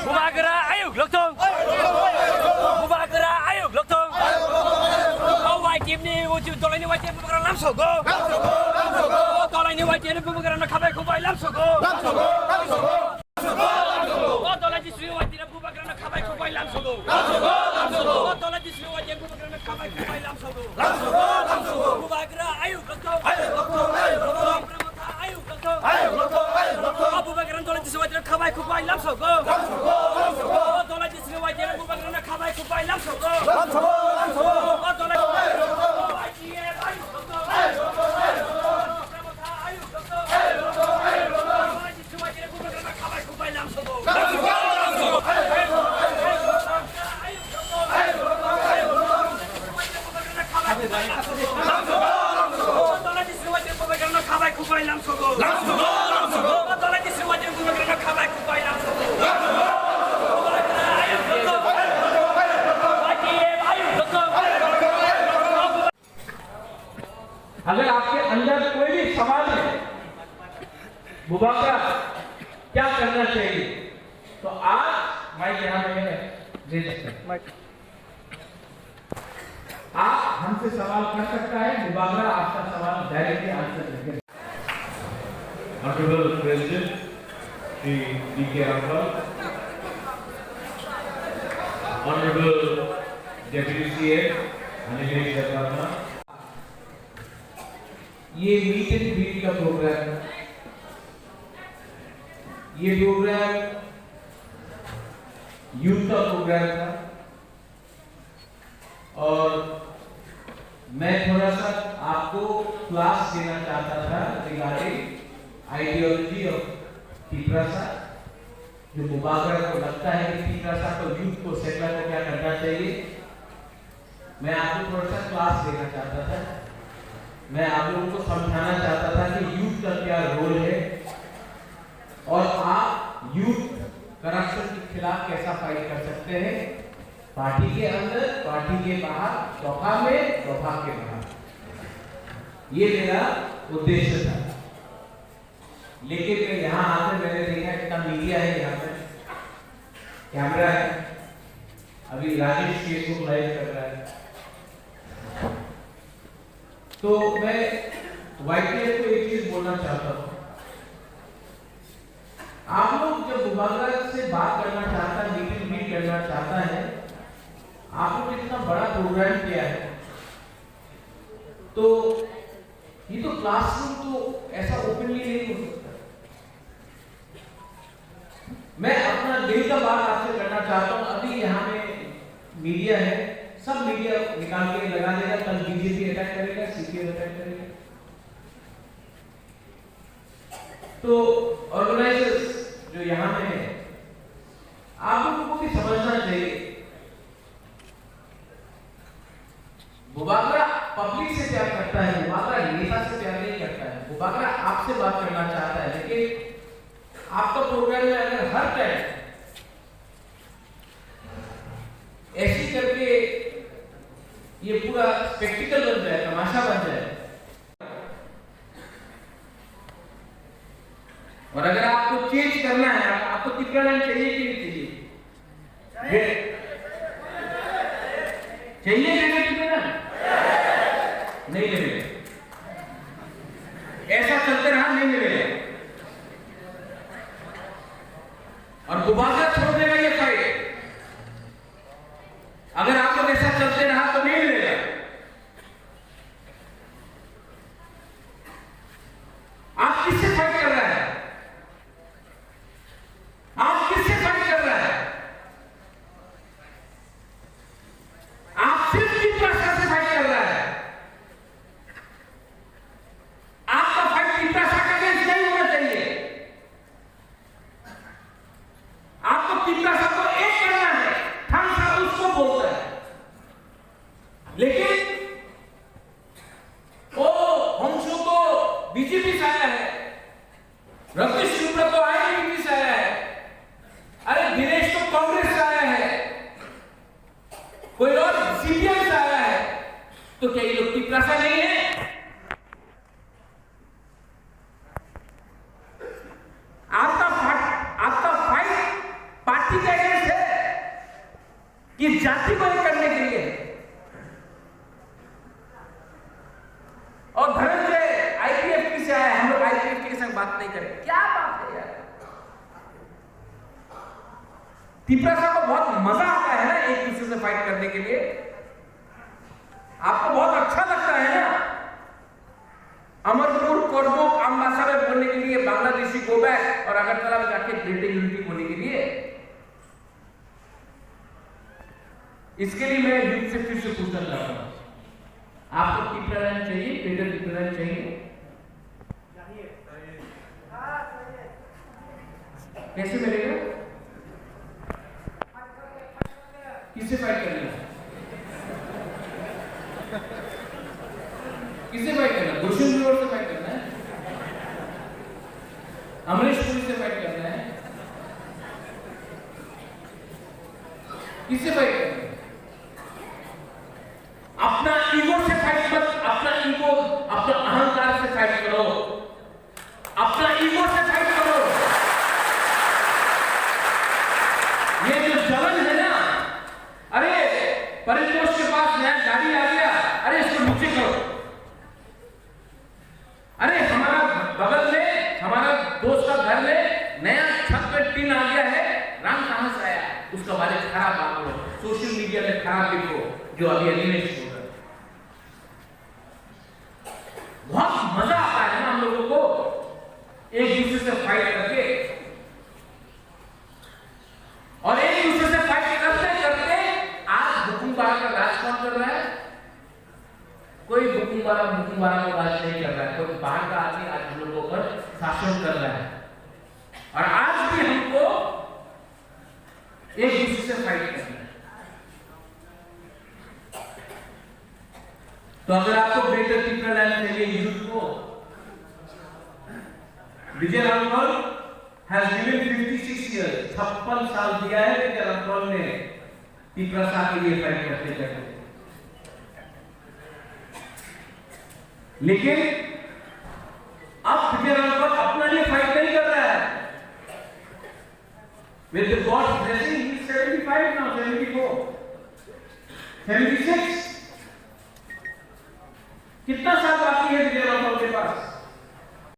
Bubagra ayuk lokthong Bubagra ayuk lokthong Kau wai kim ni wujud tolai ni wai kim Bubagra lamso go tolai ni wai kim Bubagra nak khabai khubai lamso go tolai di sri wai kim Bubagra nak khabai khubai lamso go tolai di sri wai kim Bubagra nak khabai khubai lamso go Bubagra ayuk lokthong Bubagra tolai di sri wai kim khabai khubai lamso go tolai di sri wai kim Bubagra nak khabai khubai lamso go tolai अगर आपके अंदर कोई भी सवाल है बुबाकरा क्या करना चाहिए तो आज माइक यहाँ पे है दे सकते हैं आप हमसे सवाल कर सकता है बुबाकरा आपका सवाल डायरेक्टली आंसर देंगे Honorable President Shri D.K. Ramlal, Honorable Deputy CM Anilesh Sharma, ये मीट एंड ग्रीट का प्रोग्राम है। ये प्रोग्राम यूथ का प्रोग्राम था और मैं थोड़ा सा आपको क्लास देना चाहता था रिगार्डिंग आइडियोलॉजी ऑफ तीपरासा। जो बुबाकरा को लगता है कि तीपरासा को यूथ को सेटलर को क्या करना चाहिए, मैं आपको थोड़ा सा क्लास देना चाहता था। मैं आप लोगों को समझाना चाहता था कि यूथ का क्या रोल है और आप यूथ करप्शन के खिलाफ कैसा फाइट कर सकते हैं, पार्टी के अंदर, पार्टी के बाहर, चौखा में, चौखा के बाहर। ये मेरा उद्देश्य था। लेकिन मैं यहाँ आकर मैंने देखा इतना मीडिया है, यहाँ पे कैमरा है, अभी राजेश फेसबुक लाइव कर रहा है, तो मैं वाईटीएफ को एक चीज बोलना चाहता हूँ। आप लोग जब बुबाकरा से बात करना चाहता है, मीट करना चाहता है, आप लोग इतना बड़ा प्रोग्राम किया है, तो ये तो क्लासरूम तो ऐसा ओपनली नहीं हो सकता। मैं अपना दिल का बात आपसे करना चाहता हूँ। अभी यहाँ में मीडिया है, सब मीडिया निकाल के लगा देगा, कल बीजेपी अटैक करेगा, सीपीएम अटैक करेगा। तो ऑर्गेनाइजर्स जो यहाँ में है, आप लोगों को भी समझना चाहिए बुबाकरा पब्लिक से प्यार करता है, बुबाकरा नेता से प्यार नहीं करता है। बुबाकरा आपसे बात करना चाहता है, लेकिन आपका प्रोग्राम में अगर हर टाइम ऐसी करके ये पूरा स्पेक्टिकल बन जाए, तमाशा बन जाए, और अगर आपको चेंज करना है, आपको तिपरालैंड चाहिए कि नहीं चाहिए? चाहिए तिपरालैंड? नहीं मिलेगा। ऐसा चलते रहा नहीं मिलेगा, और बुबाकरा छोड़ देगा ये फाइट। अगर आप लोग ऐसा चलते रहा तो नहीं मिलेगा। आप किससे फाइट कर रहा है? आप किससे फाइट कर रहा है? आप सिर्फ तीपरासा से फाइट कर रहा है। आपका फाइट तीपरासा का अगेंस्ट नहीं होना चाहिए। आपको तीपरासा को एक करना है, ठाकसा उसको बोलता है, लेकिन वो हमसो तो बीजेपी से आया है, रमेश शुक्ला तो आईटीबी से आया है, अरे दिनेश तो कांग्रेस से आया है, कोई और सीपीएम से आया है, तो क्या ये लोग तीपरासा नहीं है? आपका बात नहीं करें? क्या बात है यार। तिपरासा को बहुत मजा आता है ना एक दूसरे से फाइट करने के लिए, आपको बहुत अच्छा लगता है ना। अमरपुर, कोरबुक, अम्बासा में बोलने के लिए, बांग्लादेशी गो बैक, और अगरतला में जाके ग्रेटर यूनिटी बोलने के लिए। इसके लिए मैं यूथ से फिर से पूछना चाहता हूं, आपको तिपरालैंड चाहिए, ग्रेटर तिपरालैंड चाहिए? कैसे मिलेगा? किससे फाइट करना है? किससे फाइट करना है? गुलशन ग्रोवर से फाइट करना है? अमरीश पुरी से फाइट करना है? किससे फाइट करना है? अपना ईगो से फाइट मत, अपना ईगो, अपना अहंकार से फाइट करो, अपना ईगो से फाइट करो। ये जो जलन है ना, अरे परितोष के पास नया गाड़ी आ गया, अरे इसको नीचे करो। अरे हमारा बगल में, हमारा दोस्त का घर में नया छत पे टीन आ गया है, रंग कहां से आया, उसका बारे में खराब बात करो, सोशल मीडिया में खराब लिखो, जो अभी एलिमिनेट हो रहा है। बहुत मजा आता है ना हम लोगों को एक दूसरे से फाइट करके, और एक दूसरे से फाइट करते करते आज हुकुमबारा का राज कौन कर रहा है? कोई हुकुमबारा का राज नहीं कर रहा है, कोई बाहर का आदमी आज हम लोगों पर शासन कर रहा है। और आज भी हमको एक दूसरे से फाइट करना है। तो अगर आपको ग्रेटर तिपरालैंड चाहिए यूथ को, विजय रामपाल has given 56 years, 56 साल दिया है विजय रामपाल ने तिपरासा के लिए फाइट करते करते। लेकिन अब विजय रामपाल अपना लिए फाइट नहीं कर रहा है। With the God's blessing, he is 75 now, 74, 76. कितना साल बाकी है विजय रामपाल